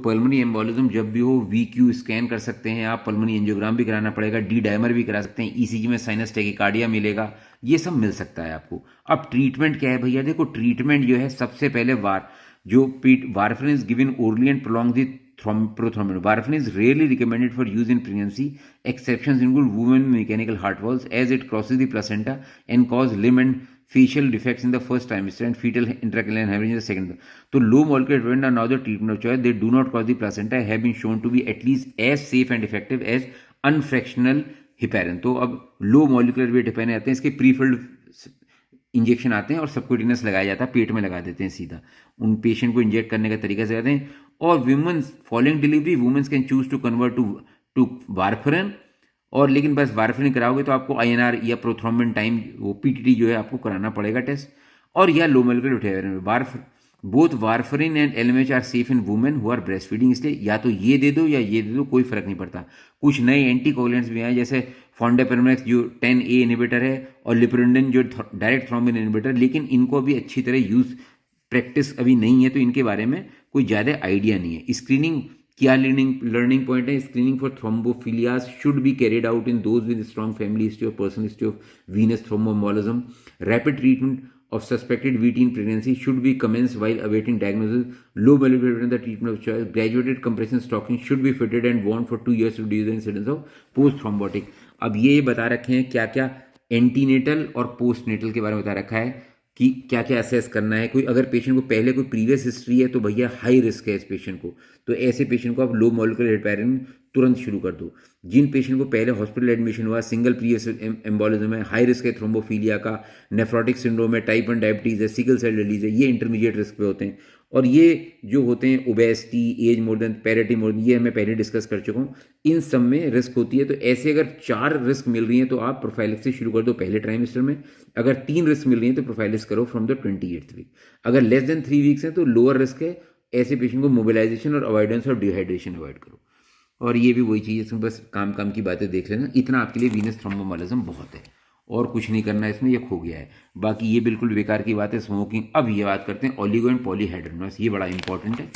Pulmonary embolism जब भी हो VQ स्कैन कर सकते हैं आप, पल्मोनरी एंजियोग्राम भी कराना पड़ेगा, डी डायमर भी करा सकते हैं, ECG में साइनस टैकिकार्डिया मिलेगा, ये सब मिल सकता है आपको। अब ट्रीटमेंट क्या है भैया, देखो ट्रीटमेंट जो है सबसे पहले warfarin is given orally and prolong the prothrombin. Warfarin is rarely recommended for use in pregnancy. Exceptions include women with mechanical heart valves as it crosses the placenta and cause limb and facial defects in the first trimester and fetal intracranial hemorrhage in the second. So low molecular weight are now the treatment of choice. They do not cause the placenta, have been shown to be at least as safe and effective as unfractional heparin. तो अब low molecular weight heparin आते हैं, इसके prefilled injection आते हैं और subcutaneous लगाया जाता है, पेट में लगा देते हैं सीधा, उन पेशेंट को इंजेक्ट करने का तरीका से करते हैं। और women's following delivery women's can choose to convert to warfarin, और लेकिन बस वारफरिन कराओगे तो आपको INR या प्रोथ्रोम्बिन टाइम वो PTT जो है आपको कराना पड़ेगा टेस्ट। और यह low molecular heparin both warfarin and LMH are safe in women who are breast feeding, इसलिए या तो ये दे दो या ये दे दो, कोई फर्क नहीं पड़ता। कुछ नए एंटीकोगुलेंट्स भी आए जैसे फॉन्डेपेरमेक्स जो 10A इनिबिटर है और लिपरिंडिन जो डायरेक्ट थ्रोम्बिन इनिबिटर, लेकिन इनको अभी अच्छी तरह यूज प्रैक्टिस अभी नहीं है, तो इनके बारे में कोई ज़्यादा आइडिया नहीं है। स्क्रीनिंग क्या लर्निंग पॉइंट है, screening for thrombophilias should be carried out in those with strong family history of personal history of venous thromboembolism. Rapid treatment of suspected VT in pregnancy should be commenced while awaiting diagnosis. Low molecular weight in the treatment of choice. Graduated compression stocking should be fitted and worn for 2 years to reduce the incidence of post thrombotic. अब ये बता रखे हैं क्या क्या antenatal और post natal के बारे में बता रखा है कि क्या क्या असेस करना है। कोई अगर पेशेंट को पहले कोई प्रीवियस हिस्ट्री है तो भैया हाई रिस्क है इस पेशेंट को, तो ऐसे पेशेंट को आप लो मॉलिक्यूलर हेपेरिन तुरंत शुरू कर दो। जिन पेशेंट को पहले हॉस्पिटल एडमिशन हुआ, सिंगल प्रीवियस एम्बोलिज्म है, हाई रिस्क है थ्रोम्बोफीलिया का, नेफ्रोटिक सिंड्रोम है, टाइप 1 डायबिटीज़ है, सिकल सेल डिजीज है, ये इंटरमीडिएट रिस्क पे होते हैं। और ये जो होते हैं obesity, age more than parity more, ये मैं पहले डिस्कस कर चुका हूँ, इन सब में रिस्क होती है। तो ऐसे अगर 4 रिस्क मिल रही हैं तो आप प्रोफाइलिक्स से शुरू कर दो पहले ट्राइमेस्टर में। अगर 3 रिस्क मिल रही हैं तो प्रोफाइलिक्स करो फ्रॉम द 28th वीक। अगर लेस देन 3 वीक्स हैं तो लोअर रिस्क है, ऐसे पेशेंट को मोबिलाइजेशन और अवॉइडेंस ऑफ डिहाइड्रेशन अवॉइड करो। और ये भी वही चीज़ है, इसमें बस काम की बातें देख लेना, इतना आपके लिए वीनस थ्रोम्बोएम्बोलिज्म बहुत है, और कुछ नहीं करना है इसमें, ये खो गया है। बाकी ये बिल्कुल बेकार की बात है स्मोकिंग। अब ये बात करते हैं ओलिगो एंड पॉलीहाइड्रोनस, ये बड़ा इंपॉर्टेंट है।